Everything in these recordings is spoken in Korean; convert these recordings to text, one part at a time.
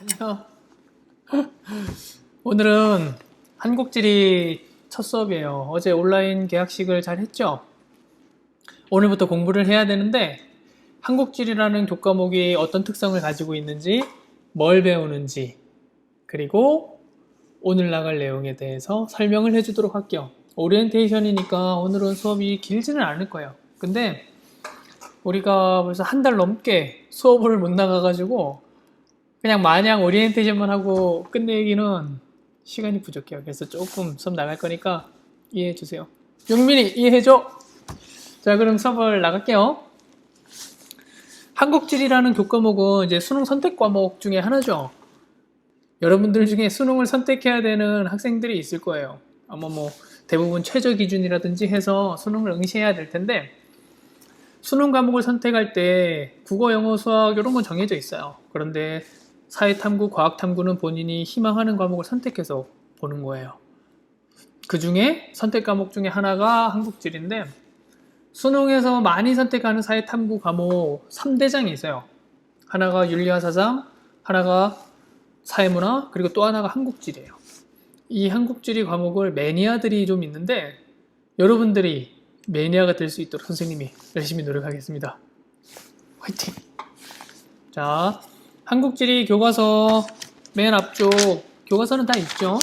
안녕. 오늘은 한국지리 첫 수업이에요. 어제 온라인 계약식을 잘 했죠? 오늘부터 공부를 해야 되는데 한국지리라는 교과목이 어떤 특성을 가지고 있는지, 뭘 배우는지, 그리고 오늘 나갈 내용에 대해서 설명을 해주도록 할게요. 오리엔테이션이니까 오늘은 수업이 길지는 않을 거예요. 근데 우리가 벌써 한 달 넘게 수업을 못 나가가지고 그냥 마냥 오리엔테이션만 하고 끝내기는 시간이 부족해요. 그래서 조금 수업 나갈 거니까 이해해 주세요. 용민이 이해해줘. 자, 그럼 수업을 나갈게요. 한국지리라는 교과목은 이제 수능 선택 과목 중에 하나죠. 여러분들 중에 수능을 선택해야 되는 학생들이 있을 거예요. 아마 대부분 최저 기준이라든지 해서 수능을 응시해야 될 텐데, 수능 과목을 선택할 때 국어, 영어, 수학 이런 건 정해져 있어요. 그런데 사회탐구, 과학탐구는 본인이 희망하는 과목을 선택해서 보는 거예요. 그 중에 선택 과목 중에 하나가 한국지리인데, 수능에서 많이 선택하는 사회탐구 과목 3대장이 있어요. 하나가 윤리와 사상, 하나가 사회문화, 그리고 또 하나가 한국지리예요. 이 한국지리 과목을 매니아들이 좀 있는데, 여러분들이 매니아가 될 수 있도록 선생님이 열심히 노력하겠습니다. 화이팅! 자, 한국지리 교과서 맨 앞쪽 교과서는 다 있죠.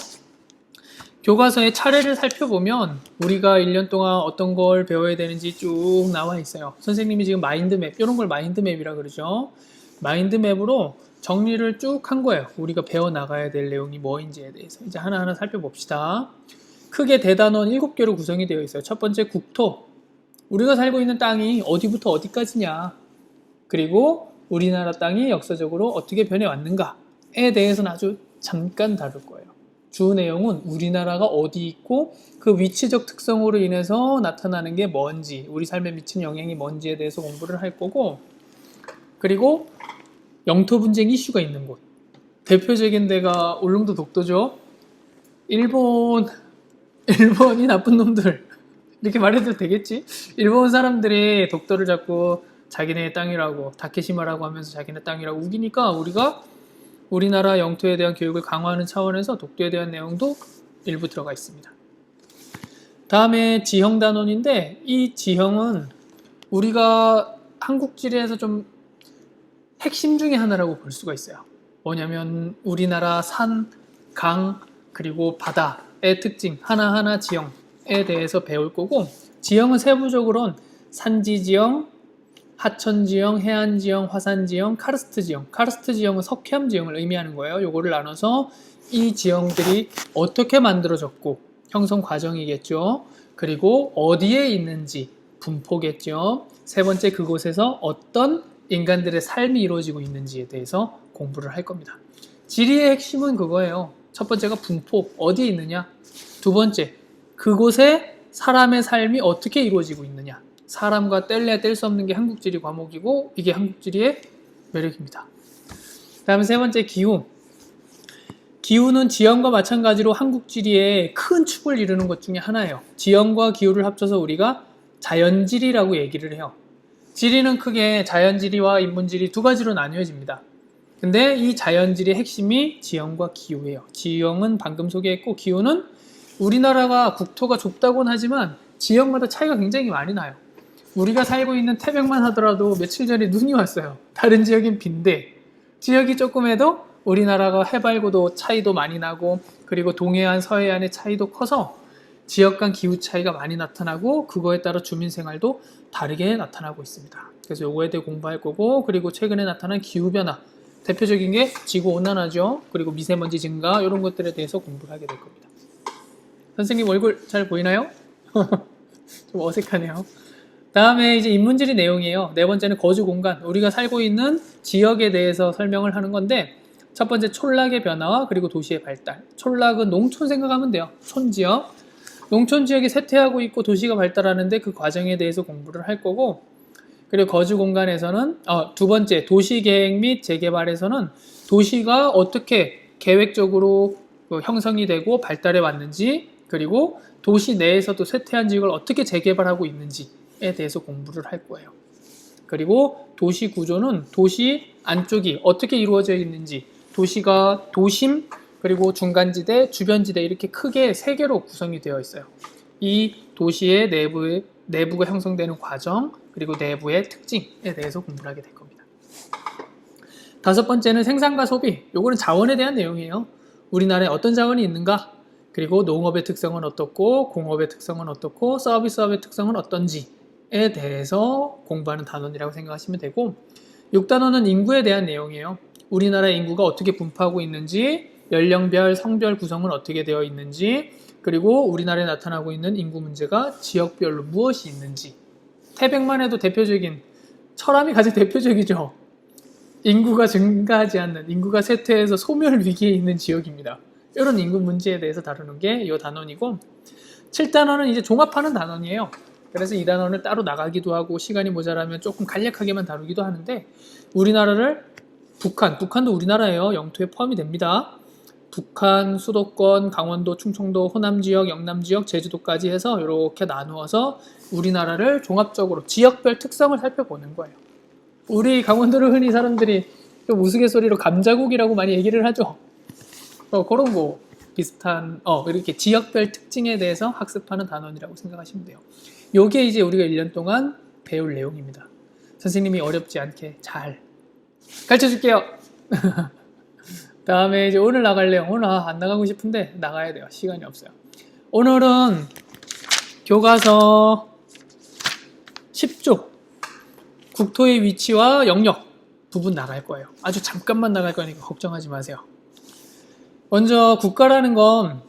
교과서의 차례를 살펴보면 우리가 1년 동안 어떤 걸 배워야 되는지 쭉 나와 있어요. 선생님이 지금 마인드맵, 이런 걸 마인드맵이라 그러죠. 마인드맵으로 정리를 쭉 한 거예요. 우리가 배워나가야 될 내용이 뭐인지에 대해서. 이제 하나하나 살펴봅시다. 크게 대단원 7개로 구성이 되어 있어요. 첫 번째 국토. 우리가 살고 있는 땅이 어디부터 어디까지냐. 그리고 우리나라 땅이 역사적으로 어떻게 변해왔는가에 대해서는 아주 잠깐 다룰 거예요. 주 내용은 우리나라가 어디 있고 그 위치적 특성으로 인해서 나타나는 게 뭔지, 우리 삶에 미치는 영향이 뭔지에 대해서 공부를 할 거고, 그리고 영토 분쟁 이슈가 있는 곳. 대표적인 데가 울릉도 독도죠. 일본이 나쁜 놈들. 이렇게 말해도 되겠지? 일본 사람들이 독도를 잡고 자기네 땅이라고, 다케시마라고 하면서 자기네 땅이라고 우기니까 우리가 우리나라 영토에 대한 교육을 강화하는 차원에서 독도에 대한 내용도 일부 들어가 있습니다. 다음에 지형단원인데, 이 지형은 우리가 한국지리에서 좀 핵심 중에 하나라고 볼 수가 있어요. 뭐냐면 우리나라 산, 강, 그리고 바다의 특징 하나하나 지형에 대해서 배울 거고, 지형은 세부적으로는 산지지형, 하천지형, 해안지형, 화산지형, 카르스트지형. 카르스트지형은 석회암지형을 의미하는 거예요. 요거를 나눠서 이 지형들이 어떻게 만들어졌고 형성 과정이겠죠. 그리고 어디에 있는지 분포겠죠. 세 번째, 그곳에서 어떤 인간들의 삶이 이루어지고 있는지에 대해서 공부를 할 겁니다. 지리의 핵심은 그거예요. 첫 번째가 분포, 어디에 있느냐. 두 번째, 그곳에 사람의 삶이 어떻게 이루어지고 있느냐. 사람과 뗄래야 뗄 수 없는 게 한국지리 과목이고, 이게 한국지리의 매력입니다. 다음 세 번째, 기후. 기후는 지형과 마찬가지로 한국지리의 큰 축을 이루는 것 중에 하나예요. 지형과 기후를 합쳐서 우리가 자연지리라고 얘기를 해요. 지리는 크게 자연지리와 인문지리 두 가지로 나뉘어집니다. 근데 이 자연지리의 핵심이 지형과 기후예요. 지형은 방금 소개했고, 기후는 우리나라가 국토가 좁다고는 하지만 지역마다 차이가 굉장히 많이 나요. 우리가 살고 있는 태백만 하더라도 며칠 전에 눈이 왔어요. 다른 지역인 빈데, 지역이 조금 해도 우리나라가 해발고도 차이도 많이 나고, 그리고 동해안, 서해안의 차이도 커서 지역 간 기후 차이가 많이 나타나고, 그거에 따라 주민 생활도 다르게 나타나고 있습니다. 그래서 요거에 대해 공부할 거고, 그리고 최근에 나타난 기후변화, 대표적인 게 지구온난화죠. 그리고 미세먼지 증가, 이런 것들에 대해서 공부를 하게 될 겁니다. 선생님 얼굴 잘 보이나요? 좀 어색하네요. 다음에 이제 인문지리 내용이에요. 네 번째는 거주 공간, 우리가 살고 있는 지역에 대해서 설명을 하는 건데, 첫 번째 촌락의 변화와 그리고 도시의 발달. 촌락은 농촌 생각하면 돼요. 촌지역. 농촌 지역이 쇠퇴하고 있고 도시가 발달하는데 그 과정에 대해서 공부를 할 거고, 그리고 거주 공간에서는 두 번째 도시계획 및 재개발에서는 도시가 어떻게 계획적으로 형성이 되고 발달해 왔는지, 그리고 도시 내에서도 쇠퇴한 지역을 어떻게 재개발하고 있는지에 대해서 공부를 할 거예요. 그리고 도시 구조는 도시 안쪽이 어떻게 이루어져 있는지, 도시가 도심, 그리고 중간지대, 주변지대 이렇게 크게 세 개로 구성이 되어 있어요. 이 도시의 내부가 형성되는 과정, 그리고 내부의 특징에 대해서 공부를 하게 될 겁니다. 다섯 번째는 생산과 소비. 요거는 자원에 대한 내용이에요. 우리나라에 어떤 자원이 있는가? 그리고 농업의 특성은 어떻고, 공업의 특성은 어떻고, 서비스업의 특성은 어떤지에 대해서 공부하는 단원이라고 생각하시면 되고, 6단원은 인구에 대한 내용이에요. 우리나라의 인구가 어떻게 분포하고 있는지, 연령별, 성별 구성은 어떻게 되어 있는지, 그리고 우리나라에 나타나고 있는 인구 문제가 지역별로 무엇이 있는지. 태백만 해도 대표적인, 철암이 가장 대표적이죠. 인구가 증가하지 않는, 인구가 쇠퇴해서 소멸 위기에 있는 지역입니다. 이런 인구 문제에 대해서 다루는 게 이 단원이고, 7단원은 이제 종합하는 단원이에요. 그래서 이 단원을 따로 나가기도 하고 시간이 모자라면 조금 간략하게만 다루기도 하는데, 우리나라를 북한도 우리나라예요. 영토에 포함이 됩니다. 북한, 수도권, 강원도, 충청도, 호남지역, 영남지역, 제주도까지 해서 이렇게 나누어서 우리나라를 종합적으로 지역별 특성을 살펴보는 거예요. 우리 강원도를 흔히 사람들이 좀 우스갯소리로 감자국이라고 많이 얘기를 하죠. 그런 거 비슷한 이렇게 지역별 특징에 대해서 학습하는 단원이라고 생각하시면 돼요. 요게 이제 우리가 1년 동안 배울 내용입니다. 선생님이 어렵지 않게 잘 가르쳐 줄게요. 다음에 이제 오늘 나갈래요. 오늘 안 나가고 싶은데 나가야 돼요. 시간이 없어요. 오늘은 교과서 10조 국토의 위치와 영역 부분 나갈 거예요. 아주 잠깐만 나갈 거니까 걱정하지 마세요. 먼저 국가라는 건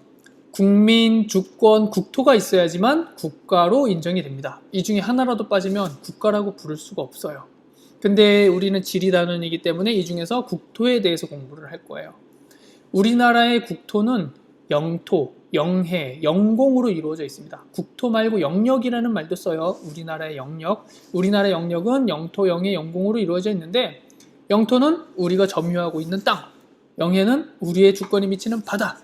국민, 주권, 국토가 있어야지만 국가로 인정이 됩니다. 이 중에 하나라도 빠지면 국가라고 부를 수가 없어요. 근데 우리는 지리 단원이기 때문에 이 중에서 국토에 대해서 공부를 할 거예요. 우리나라의 국토는 영토, 영해, 영공으로 이루어져 있습니다. 국토 말고 영역이라는 말도 써요. 우리나라의 영역. 우리나라의 영역은 영토, 영해, 영공으로 이루어져 있는데, 영토는 우리가 점유하고 있는 땅, 영해는 우리의 주권이 미치는 바다,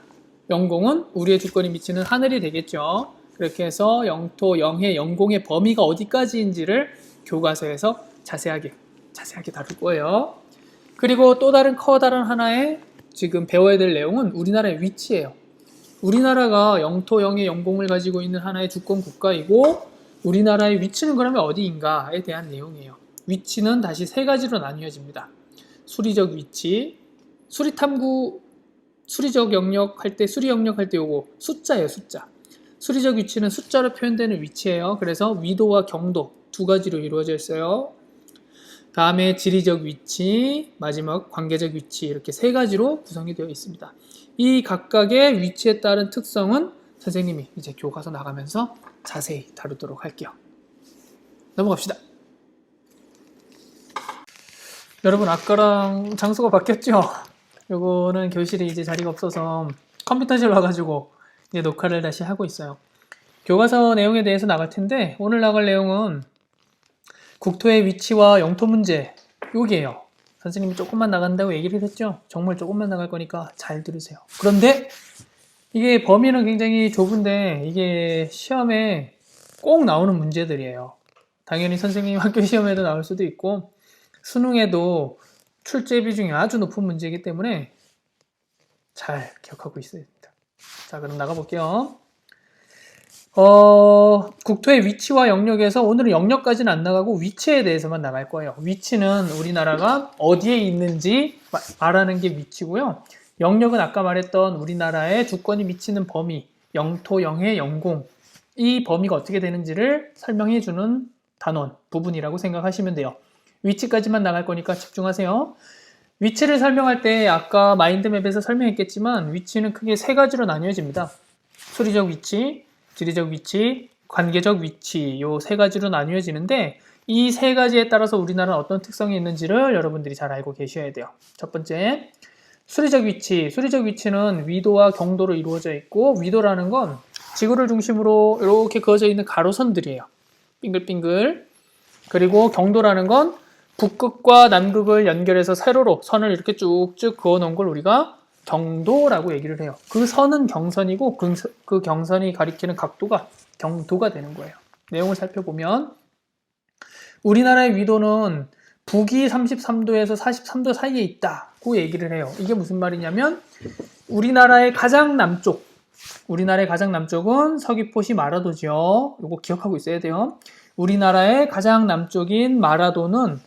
영공은 우리의 주권이 미치는 하늘이 되겠죠. 그렇게 해서 영토, 영해, 영공의 범위가 어디까지인지를 교과서에서 자세하게 다룰 거예요. 그리고 또 다른 커다란 하나의 지금 배워야 될 내용은 우리나라의 위치예요. 우리나라가 영토, 영해, 영공을 가지고 있는 하나의 주권 국가이고, 우리나라의 위치는 그러면 어디인가에 대한 내용이에요. 위치는 다시 세 가지로 나뉘어집니다. 수리적 위치, 수리적 영역 할 때, 수리 영역 할 때 요거 숫자예요, 숫자. 수리적 위치는 숫자로 표현되는 위치예요. 그래서 위도와 경도 두 가지로 이루어져 있어요. 다음에 지리적 위치, 마지막 관계적 위치, 이렇게 세 가지로 구성이 되어 있습니다. 이 각각의 위치에 따른 특성은 선생님이 이제 교과서 나가면서 자세히 다루도록 할게요. 넘어갑시다. 여러분, 아까랑 장소가 바뀌었죠? 요거는 교실에 이제 자리가 없어서 컴퓨터실 와가지고 이제 녹화를 다시 하고 있어요. 교과서 내용에 대해서 나갈 텐데, 오늘 나갈 내용은 국토의 위치와 영토 문제, 요게요. 선생님이 조금만 나간다고 얘기를 했죠? 정말 조금만 나갈 거니까 잘 들으세요. 그런데 이게 범위는 굉장히 좁은데 이게 시험에 꼭 나오는 문제들이에요. 당연히 선생님 학교 시험에도 나올 수도 있고 수능에도 출제비 중에 아주 높은 문제이기 때문에 잘 기억하고 있어야 됩니다. 자, 그럼 나가볼게요. 국토의 위치와 영역에서 오늘은 영역까지는 안 나가고 위치에 대해서만 나갈 거예요. 위치는 우리나라가 어디에 있는지 말하는 게 위치고요. 영역은 아까 말했던 우리나라의 주권이 미치는 범위, 영토, 영해, 영공, 이 범위가 어떻게 되는지를 설명해 주는 단원, 부분이라고 생각하시면 돼요. 위치까지만 나갈 거니까 집중하세요. 위치를 설명할 때 아까 마인드맵에서 설명했겠지만 위치는 크게 세 가지로 나뉘어집니다. 수리적 위치, 지리적 위치, 관계적 위치, 요 세 가지로 나뉘어지는데 이 세 가지에 따라서 우리나라는 어떤 특성이 있는지를 여러분들이 잘 알고 계셔야 돼요. 첫 번째, 수리적 위치. 수리적 위치는 위도와 경도로 이루어져 있고, 위도라는 건 지구를 중심으로 이렇게 그어져 있는 가로선들이에요. 빙글빙글. 그리고 경도라는 건 북극과 남극을 연결해서 세로로 선을 이렇게 쭉쭉 그어 놓은 걸 우리가 경도라고 얘기를 해요. 그 선은 경선이고 그 경선이 가리키는 각도가 경도가 되는 거예요. 내용을 살펴보면 우리나라의 위도는 북이 33도에서 43도 사이에 있다고 얘기를 해요. 이게 무슨 말이냐면 우리나라의 가장 남쪽은 서귀포시 마라도죠. 이거 기억하고 있어야 돼요. 우리나라의 가장 남쪽인 마라도는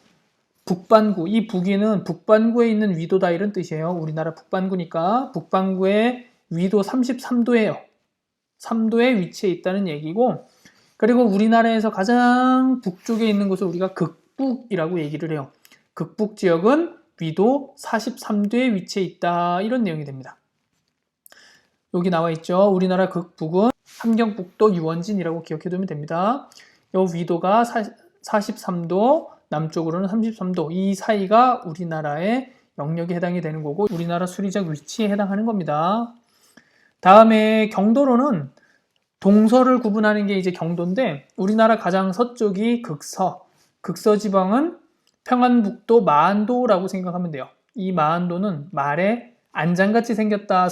북반구, 이 북위는 북반구에 있는 위도다 이런 뜻이에요. 우리나라 북반구니까 북반구의 위도 33도예요. 3도에 위치해 있다는 얘기고, 그리고 우리나라에서 가장 북쪽에 있는 곳을 우리가 극북이라고 얘기를 해요. 극북 지역은 위도 43도에 위치해 있다 이런 내용이 됩니다. 여기 나와 있죠. 우리나라 극북은 함경북도 유원진이라고 기억해두면 됩니다. 이 위도가 43도, 남쪽으로는 33도, 이 사이가 우리나라의 영역에 해당이 되는 거고 우리나라 수리적 위치에 해당하는 겁니다. 다음에 경도로는 동서를 구분하는 게 이제 경도인데 우리나라 가장 서쪽이 극서 지방은 평안북도 마안도라고 생각하면 돼요. 이 마안도는 말에 안장같이 생겼다,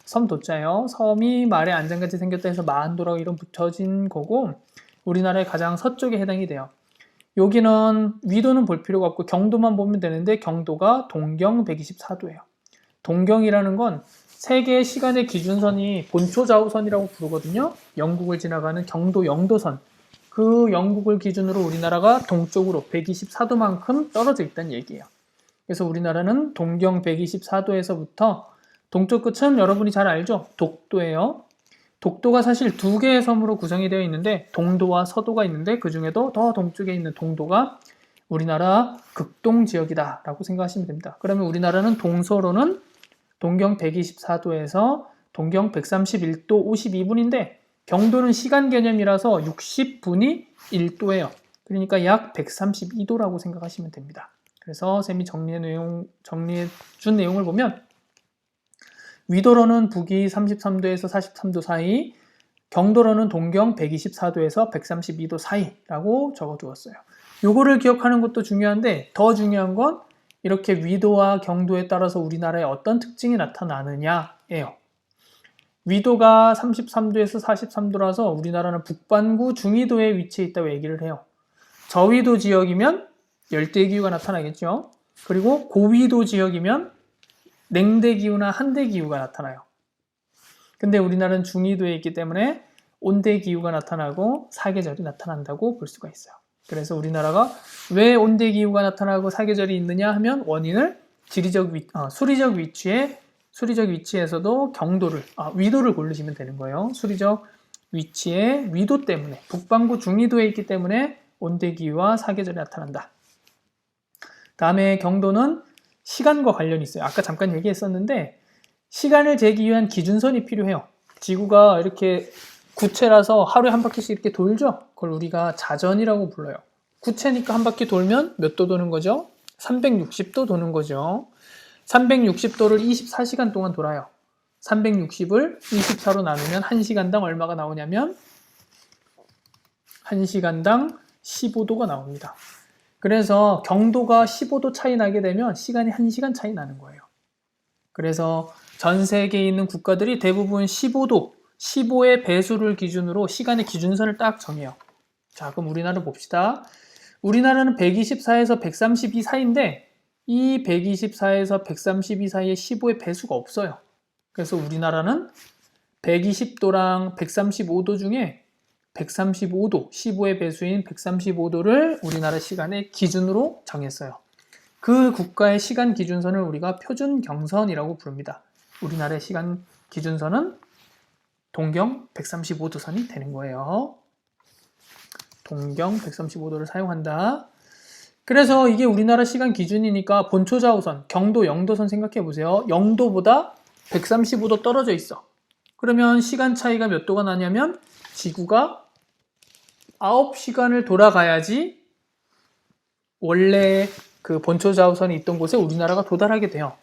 섬도자예요. 섬이 말에 안장같이 생겼다 해서 마안도라고 이름 붙여진 거고 우리나라의 가장 서쪽에 해당이 돼요. 여기는 위도는 볼 필요가 없고 경도만 보면 되는데 경도가 동경 124도예요. 동경이라는 건 세계의 시간의 기준선이 본초좌우선이라고 부르거든요. 영국을 지나가는 경도 영도선. 그 영국을 기준으로 우리나라가 동쪽으로 124도만큼 떨어져 있다는 얘기예요. 그래서 우리나라는 동경 124도에서부터 동쪽 끝은 여러분이 잘 알죠? 독도예요. 독도가 사실 두 개의 섬으로 구성이 되어 있는데 동도와 서도가 있는데 그 중에도 더 동쪽에 있는 동도가 우리나라 극동 지역이다 라고 생각하시면 됩니다. 그러면 우리나라는 동서로는 동경 124도에서 동경 131도 52분인데 경도는 시간 개념이라서 60분이 1도예요. 그러니까 약 132도라고 생각하시면 됩니다. 그래서 쌤이 정리해 준 내용을 보면 위도로는 북위 33도에서 43도 사이, 경도로는 동경 124도에서 132도 사이라고 적어두었어요. 요거를 기억하는 것도 중요한데 더 중요한 건 이렇게 위도와 경도에 따라서 우리나라에 어떤 특징이 나타나느냐예요. 위도가 33도에서 43도라서 우리나라는 북반구 중위도에 위치해 있다고 얘기를 해요. 저위도 지역이면 열대기후가 나타나겠죠. 그리고 고위도 지역이면 냉대기후나 한대기후가 나타나요. 근데 우리나라는 중위도에 있기 때문에 온대기후가 나타나고 사계절이 나타난다고 볼 수가 있어요. 그래서 우리나라가 왜 온대기후가 나타나고 사계절이 있느냐 하면 원인을 수리적 위치에서도 위도를 고르시면 되는 거예요. 수리적 위치의 위도 때문에 북반구 중위도에 있기 때문에 온대기후와 사계절이 나타난다. 다음에 경도는 시간과 관련이 있어요. 아까 잠깐 얘기했었는데 시간을 재기 위한 기준선이 필요해요. 지구가 이렇게 구체라서 하루에 한 바퀴씩 이렇게 돌죠? 그걸 우리가 자전이라고 불러요. 구체니까 한 바퀴 돌면 몇 도 도는 거죠? 360도 도는 거죠. 360도를 24시간 동안 돌아요. 360을 24로 나누면 1시간당 얼마가 나오냐면 1시간당 15도가 나옵니다. 그래서 경도가 15도 차이 나게 되면 시간이 1시간 차이 나는 거예요. 그래서 전 세계에 있는 국가들이 대부분 15도, 15의 배수를 기준으로 시간의 기준선을 딱 정해요. 자, 그럼 우리나라 봅시다. 우리나라는 124에서 132 사이인데 이 124에서 132 사이에 15의 배수가 없어요. 그래서 우리나라는 120도랑 135도 중에 135도, 15의 배수인 135도를 우리나라 시간의 기준으로 정했어요. 그 국가의 시간 기준선을 우리가 표준 경선이라고 부릅니다. 우리나라의 시간 기준선은 동경 135도선이 되는 거예요. 동경 135도를 사용한다. 그래서 이게 우리나라 시간 기준이니까 본초좌우선, 경도, 영도선 생각해 보세요. 영도보다 135도 떨어져 있어. 그러면 시간 차이가 몇 도가 나냐면 지구가 9시간을 돌아가야지 원래 그 본초좌우선이 있던 곳에 우리나라가 도달하게 돼요.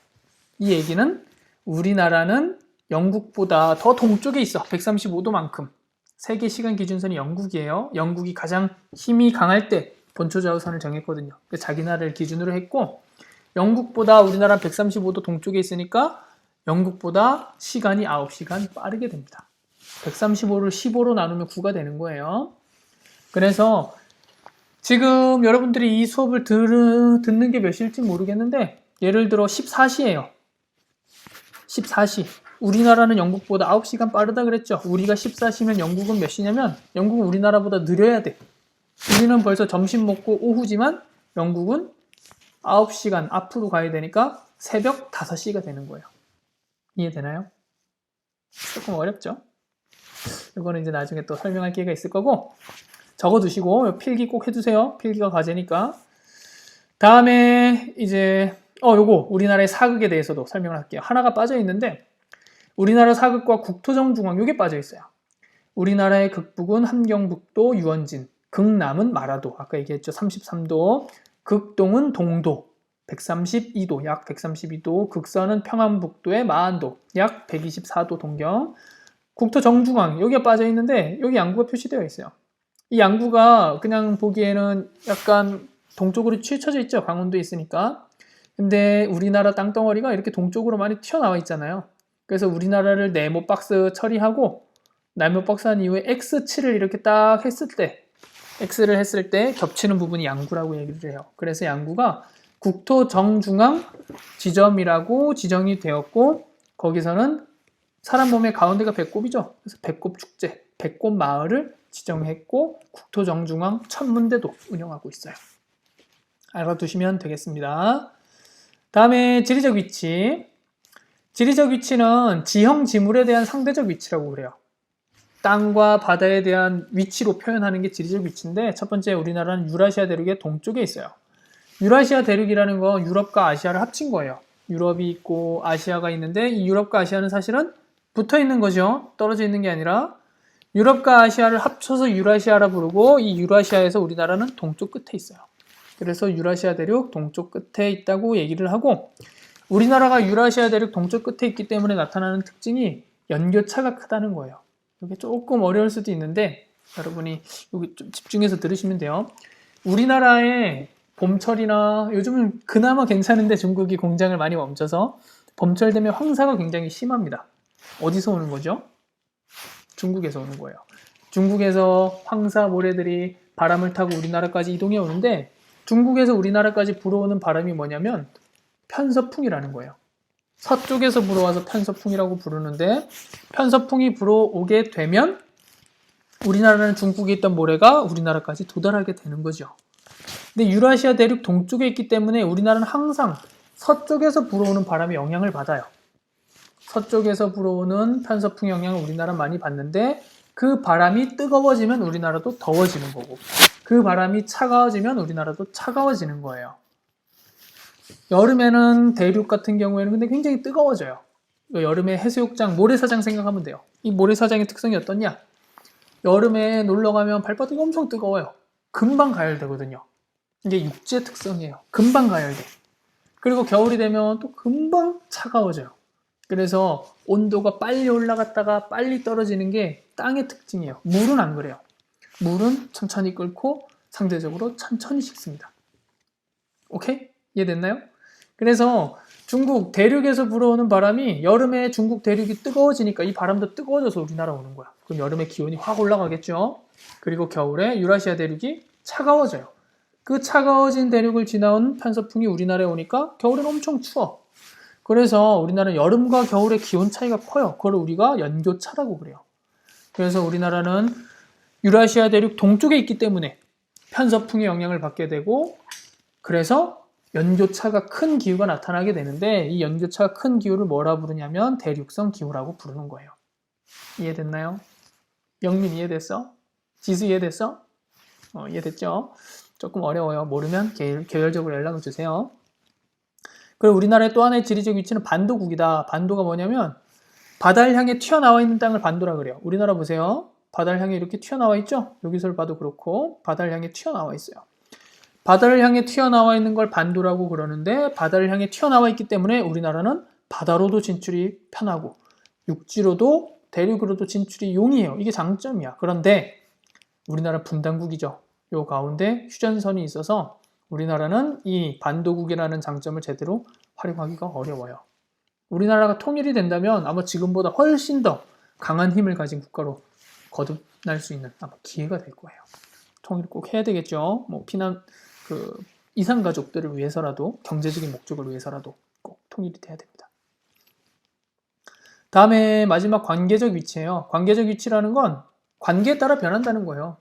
이 얘기는 우리나라는 영국보다 더 동쪽에 있어. 135도만큼. 세계 시간 기준선이 영국이에요. 영국이 가장 힘이 강할 때 본초좌우선을 정했거든요. 자기 나라를 기준으로 했고 영국보다 우리나라 135도 동쪽에 있으니까 영국보다 시간이 9시간 빠르게 됩니다. 135를 15로 나누면 9가 되는 거예요. 그래서 지금 여러분들이 이 수업을 듣는 게 몇 시일지 모르겠는데 예를 들어 14시예요. 14시. 우리나라는 영국보다 9시간 빠르다 그랬죠. 우리가 14시면 영국은 몇 시냐면 영국은 우리나라보다 느려야 돼. 우리는 벌써 점심 먹고 오후지만 영국은 9시간 앞으로 가야 되니까 새벽 5시가 되는 거예요. 이해되나요? 조금 어렵죠? 이거는 이제 나중에 또 설명할 기회가 있을 거고 적어두시고 필기 꼭 해두세요. 필기가 과제니까. 다음에 이제 요거 우리나라의 사극에 대해서도 설명을 할게요. 하나가 빠져 있는데 우리나라 사극과 국토정중앙 요게 빠져 있어요. 우리나라의 극북은 함경북도 유원진, 극남은 마라도 아까 얘기했죠. 33도, 극동은 동도 132도, 약 132도, 극서는 평안북도의 마안도, 약 124도 동경, 국토 정중앙 여기가 빠져 있는데 여기 양구가 표시되어 있어요. 이 양구가 그냥 보기에는 약간 동쪽으로 치우쳐져 있죠. 강원도에 있으니까. 근데 우리나라 땅덩어리가 이렇게 동쪽으로 많이 튀어나와 있잖아요. 그래서 우리나라를 네모 박스 처리하고 네모 박스 한 이후에 X치를 이렇게 딱 했을 때 X를 했을 때 겹치는 부분이 양구라고 얘기를 해요. 그래서 양구가 국토 정중앙 지점이라고 지정이 되었고 거기서는 사람 몸의 가운데가 배꼽이죠. 그래서 배꼽 축제, 배꼽 마을을 지정했고 국토 정중앙 천문대도 운영하고 있어요. 알아두시면 되겠습니다. 다음에 지리적 위치. 지리적 위치는 지형 지물에 대한 상대적 위치라고 그래요. 땅과 바다에 대한 위치로 표현하는 게 지리적 위치인데 첫 번째 우리나라는 유라시아 대륙의 동쪽에 있어요. 유라시아 대륙이라는 건 유럽과 아시아를 합친 거예요. 유럽이 있고 아시아가 있는데 이 유럽과 아시아는 사실은 붙어 있는 거죠. 떨어져 있는 게 아니라 유럽과 아시아를 합쳐서 유라시아라 부르고 이 유라시아에서 우리나라는 동쪽 끝에 있어요. 그래서 유라시아 대륙 동쪽 끝에 있다고 얘기를 하고 우리나라가 유라시아 대륙 동쪽 끝에 있기 때문에 나타나는 특징이 연교차가 크다는 거예요. 이게 조금 어려울 수도 있는데 여러분이 여기 좀 집중해서 들으시면 돼요. 우리나라의 봄철이나 요즘은 그나마 괜찮은데 중국이 공장을 많이 멈춰서 봄철 되면 황사가 굉장히 심합니다. 어디서 오는 거죠? 중국에서 오는 거예요. 중국에서 황사 모래들이 바람을 타고 우리나라까지 이동해 오는데 중국에서 우리나라까지 불어오는 바람이 뭐냐면 편서풍이라는 거예요. 서쪽에서 불어와서 편서풍이라고 부르는데 편서풍이 불어오게 되면 우리나라는 중국에 있던 모래가 우리나라까지 도달하게 되는 거죠. 근데 유라시아 대륙 동쪽에 있기 때문에 우리나라는 항상 서쪽에서 불어오는 바람의 영향을 받아요. 서쪽에서 불어오는 편서풍 영향을 우리나라 많이 받는데 그 바람이 뜨거워지면 우리나라도 더워지는 거고 그 바람이 차가워지면 우리나라도 차가워지는 거예요. 여름에는 대륙 같은 경우에는 근데 굉장히 뜨거워져요. 여름에 해수욕장, 모래사장 생각하면 돼요. 이 모래사장의 특성이 어떻냐? 여름에 놀러 가면 발바닥이 엄청 뜨거워요. 금방 가열되거든요. 이게 육지의 특성이에요. 금방 가열돼. 그리고 겨울이 되면 또 금방 차가워져요. 그래서 온도가 빨리 올라갔다가 빨리 떨어지는 게 땅의 특징이에요. 물은 안 그래요. 물은 천천히 끓고 상대적으로 천천히 식습니다. 오케이? 이해됐나요? 그래서 중국 대륙에서 불어오는 바람이 여름에 중국 대륙이 뜨거워지니까 이 바람도 뜨거워져서 우리나라 오는 거야. 그럼 여름에 기온이 확 올라가겠죠? 그리고 겨울에 유라시아 대륙이 차가워져요. 그 차가워진 대륙을 지나온 편서풍이 우리나라에 오니까 겨울에는 엄청 추워. 그래서 우리나라는 여름과 겨울의 기온 차이가 커요. 그걸 우리가 연교차라고 그래요. 그래서 우리나라는 유라시아 대륙 동쪽에 있기 때문에 편서풍의 영향을 받게 되고 그래서 연교차가 큰 기후가 나타나게 되는데 이 연교차가 큰 기후를 뭐라 부르냐면 대륙성 기후라고 부르는 거예요. 이해됐나요? 영민 이해됐어? 지수 이해됐어? 이해됐죠? 조금 어려워요. 모르면 개별적으로 연락을 주세요. 그리고 우리나라의 또 하나의 지리적 위치는 반도국이다. 반도가 뭐냐면 바다를 향해 튀어나와 있는 땅을 반도라 그래요. 우리나라 보세요. 바다를 향해 이렇게 튀어나와 있죠? 여기서 봐도 그렇고 바다를 향해 튀어나와 있어요. 바다를 향해 튀어나와 있는 걸 반도라고 그러는데 바다를 향해 튀어나와 있기 때문에 우리나라는 바다로도 진출이 편하고 육지로도 대륙으로도 진출이 용이해요. 이게 장점이야. 그런데 우리나라 분단국이죠. 요 가운데 휴전선이 있어서 우리나라는 이 반도국이라는 장점을 제대로 활용하기가 어려워요. 우리나라가 통일이 된다면 아마 지금보다 훨씬 더 강한 힘을 가진 국가로 거듭날 수 있는 아마 기회가 될 거예요. 통일을 꼭 해야 되겠죠. 뭐 피난 이산 가족들을 위해서라도 경제적인 목적을 위해서라도 꼭 통일이 돼야 됩니다. 다음에 마지막 관계적 위치예요. 관계적 위치라는 건 관계에 따라 변한다는 거예요.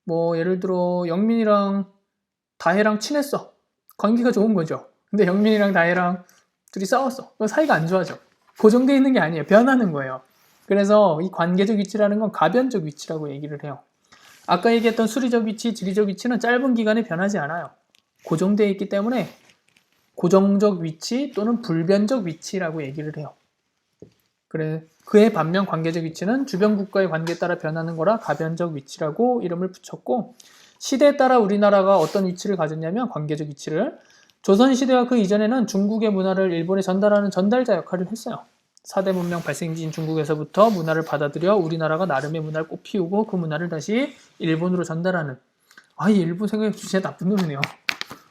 뭐 예를 들어 영민이랑 다혜랑 친했어. 관계가 좋은 거죠. 근데 영민이랑 다혜랑 둘이 싸웠어. 사이가 안 좋아져. 고정되어 있는 게 아니에요. 변하는 거예요. 그래서 이 관계적 위치라는 건 가변적 위치라고 얘기를 해요. 아까 얘기했던 수리적 위치, 지리적 위치는 짧은 기간에 변하지 않아요. 고정되어 있기 때문에 고정적 위치 또는 불변적 위치라고 얘기를 해요. 그래, 그에 반면 관계적 위치는 주변 국가의 관계에 따라 변하는 거라 가변적 위치라고 이름을 붙였고, 시대에 따라 우리나라가 어떤 위치를 가졌냐면 관계적 위치를, 조선시대와 그 이전에는 중국의 문화를 일본에 전달하는 전달자 역할을 했어요. 4대 문명 발생지인 중국에서부터 문화를 받아들여 우리나라가 나름의 문화를 꽃피우고 그 문화를 다시 일본으로 전달하는, 이 일본 생각이 진짜 나쁜 놈이네요.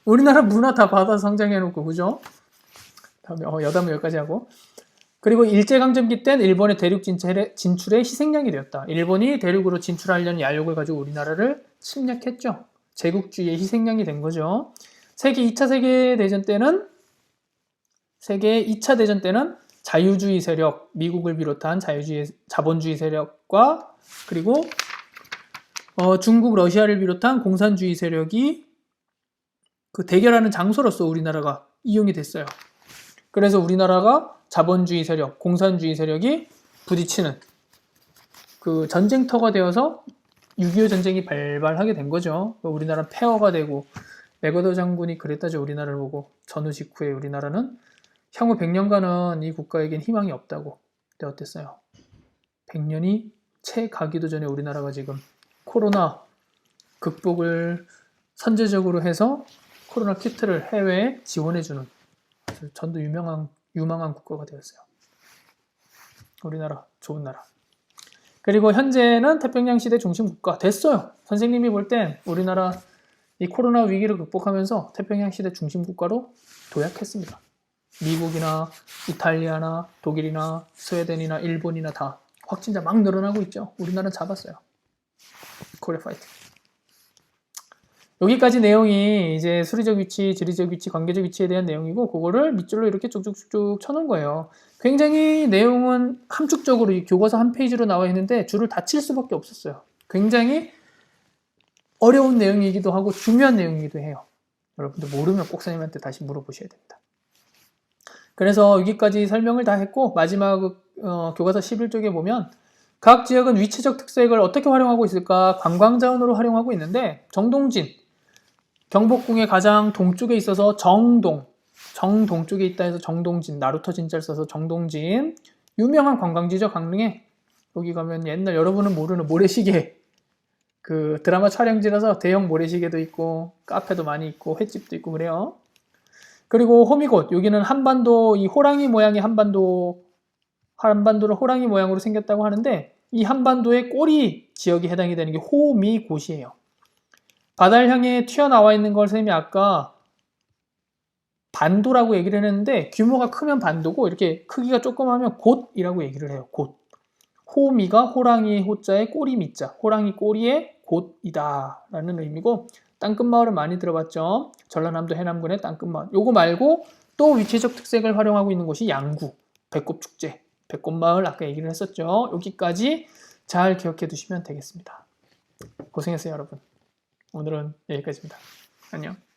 우리나라 문화 다 받아서 성장해놓고, 그죠? 다음에 여담은 여기까지 하고, 그리고 일제강점기 땐 일본의 대륙 진출에 희생양이 되었다. 일본이 대륙으로 진출하려는 야욕을 가지고 우리나라를 침략했죠. 제국주의의 희생양이 된 거죠. 세계 2차 세계대전 때는 자유주의 세력, 미국을 비롯한 자본주의 세력과 그리고 중국, 러시아를 비롯한 공산주의 세력이 그 대결하는 장소로서 우리나라가 이용이 됐어요. 그래서 우리나라가 자본주의 세력, 공산주의 세력이 부딪히는 그 전쟁터가 되어서 6.25 전쟁이 발발하게 된 거죠. 우리나라는 폐허가 되고, 맥어더 장군이 그랬다죠. 우리나라를 보고. 전후 직후에 우리나라는 향후 100년간은 이 국가에겐 희망이 없다고. 그때 어땠어요? 100년이 채 가기도 전에 우리나라가 지금 코로나 극복을 선제적으로 해서 코로나 키트를 해외에 지원해주는 전도 유망한 국가가 되었어요. 우리나라 좋은 나라. 그리고 현재는 태평양 시대 중심 국가 됐어요. 선생님이 볼 땐 우리나라 이 코로나 위기를 극복하면서 태평양 시대 중심 국가로 도약했습니다. 미국이나 이탈리아나 독일이나 스웨덴이나 일본이나 다 확진자 막 늘어나고 있죠. 우리나라는 잡았어요. 코리아 파이팅. 여기까지 내용이 이제 수리적 위치, 지리적 위치, 관계적 위치에 대한 내용이고, 그거를 밑줄로 이렇게 쭉쭉쭉 쳐놓은 거예요. 굉장히 내용은 함축적으로 이 교과서 한 페이지로 나와 있는데 줄을 다 칠 수밖에 없었어요. 굉장히 어려운 내용이기도 하고 중요한 내용이기도 해요. 여러분들 모르면 꼭 선생님한테 다시 물어보셔야 됩니다. 그래서 여기까지 설명을 다 했고, 마지막 교과서 11쪽에 보면 각 지역은 위치적 특색을 어떻게 활용하고 있을까? 관광자원으로 활용하고 있는데, 정동진, 경복궁의 가장 동쪽에 있어서 정동 쪽에 있다 해서 정동진, 나루터 진자를 써서 정동진, 유명한 관광지죠. 강릉에. 여기 가면 옛날 여러분은 모르는 모래시계, 그 드라마 촬영지라서 대형 모래시계도 있고 카페도 많이 있고 횟집도 있고 그래요. 그리고 호미곶, 여기는 한반도, 이 호랑이 모양의 한반도를 호랑이 모양으로 생겼다고 하는데, 이 한반도의 꼬리 지역이 해당이 되는 게 호미곶이에요. 바다를 향해 튀어나와 있는 걸 선생님이 아까 반도라고 얘기를 했는데, 규모가 크면 반도고 이렇게 크기가 조그마하면 곶이라고 얘기를 해요. 곶. 호미가 호랑이의 호자에 꼬리 미자, 호랑이 꼬리의 곶이다 라는 의미고, 땅끝마을은 많이 들어봤죠. 전라남도 해남군의 땅끝마을. 요거 말고 또 위치적 특색을 활용하고 있는 곳이 양구, 배꼽축제, 배꼽마을 아까 얘기를 했었죠. 여기까지 잘 기억해 두시면 되겠습니다. 고생했어요, 여러분. 오늘은 여기까지입니다. 안녕.